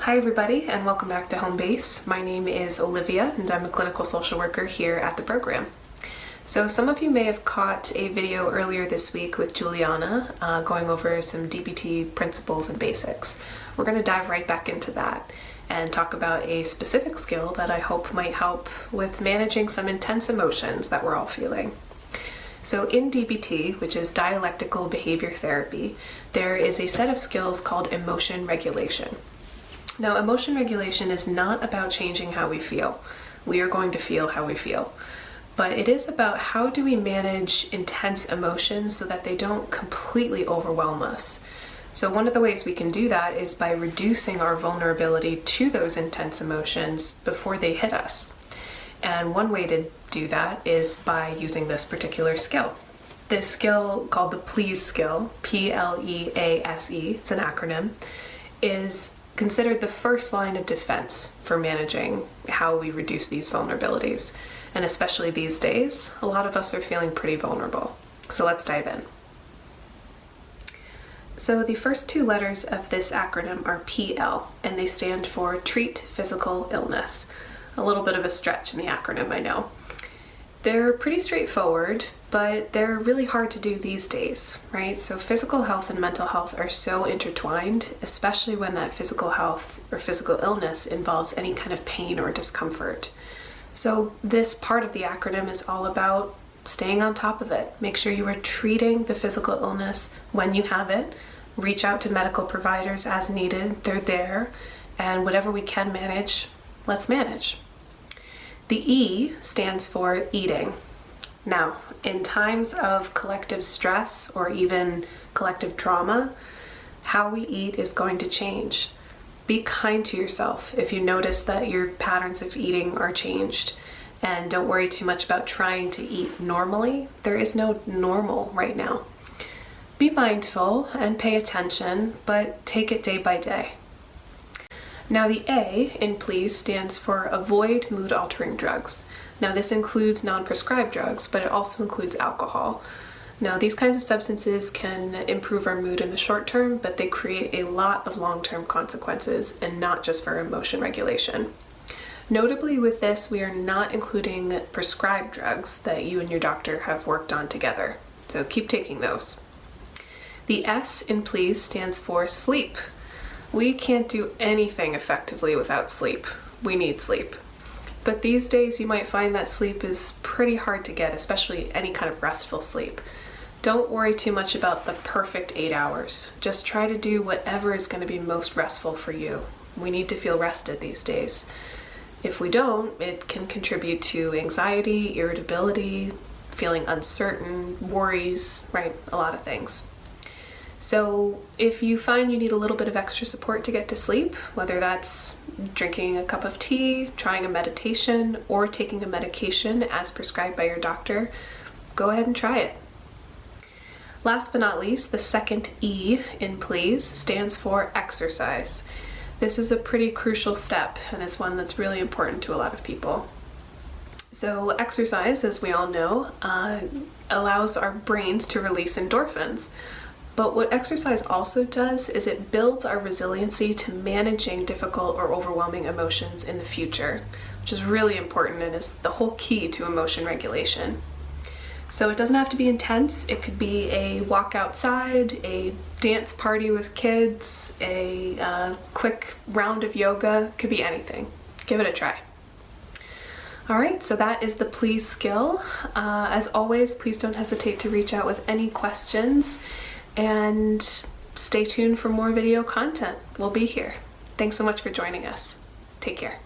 Hi everybody, and welcome back to Home Base. My name is Olivia and I'm a clinical social worker here at the program. So some of you may have caught a video earlier this week with Juliana going over some DBT principles and basics. We're going to dive right back into that and talk about a specific skill that I hope might help with managing some intense emotions that we're all feeling. So in DBT, which is dialectical behavior therapy, there is a set of skills called emotion regulation. Now, emotion regulation is not about changing how we feel. We are going to feel how we feel. But it is about how do we manage intense emotions so that they don't completely overwhelm us. So one of the ways we can do that is by reducing our vulnerability to those intense emotions before they hit us. And one way to do that is by using this particular skill. This skill, called the P.L.E.A.S.E skill, P.L.E.A.S.E, it's an acronym, is considered the first line of defense for managing how we reduce these vulnerabilities. And especially these days, a lot of us are feeling pretty vulnerable. So let's dive in. So the first two letters of this acronym are P.L., and they stand for Treat Physical Illness. A little bit of a stretch in the acronym, I know. They're pretty straightforward, but they're really hard to do these days, right? So physical health and mental health are so intertwined, especially when that physical health or physical illness involves any kind of pain or discomfort. So this part of the acronym is all about staying on top of it. Make sure you are treating the physical illness when you have it. Reach out to medical providers as needed. They're there. And whatever we can manage, let's manage. The E stands for eating. Now, in times of collective stress or even collective trauma, how we eat is going to change. Be kind to yourself if you notice that your patterns of eating are changed. And don't worry too much about trying to eat normally. There is no normal right now. Be mindful and pay attention, but take it day by day. Now the A in P.L.E.A.S.E stands for avoid mood-altering drugs. Now this includes non-prescribed drugs, but it also includes alcohol. Now these kinds of substances can improve our mood in the short term, but they create a lot of long-term consequences, and not just for emotion regulation. Notably with this, we are not including prescribed drugs that you and your doctor have worked on together. So keep taking those. The S in P.L.E.A.S.E stands for sleep. We can't do anything effectively without sleep. We need sleep. But these days you might find that sleep is pretty hard to get, especially any kind of restful sleep. Don't worry too much about the perfect 8 hours. Just try to do whatever is going to be most restful for you. We need to feel rested these days. If we don't, it can contribute to anxiety, irritability, feeling uncertain, worries, right? A lot of things. So if you find you need a little bit of extra support to get to sleep, whether that's drinking a cup of tea, trying a meditation, or taking a medication as prescribed by your doctor, go ahead and try it. Last but not least, the second E in P.L.E.A.S.E stands for exercise. This is a pretty crucial step, and it's one that's really important to a lot of people. So exercise, as we all know, allows our brains to release endorphins. But what exercise also does is it builds our resiliency to managing difficult or overwhelming emotions in the future, which is really important and is the whole key to emotion regulation. So it doesn't have to be intense. It could be a walk outside, a dance party with kids, a quick round of yoga. It could be anything. Give it a try. All right, so that is the P.L.E.A.S.E skill. As always, please don't hesitate to reach out with any questions. And stay tuned for more video content. We'll be here. Thanks so much for joining us. Take care.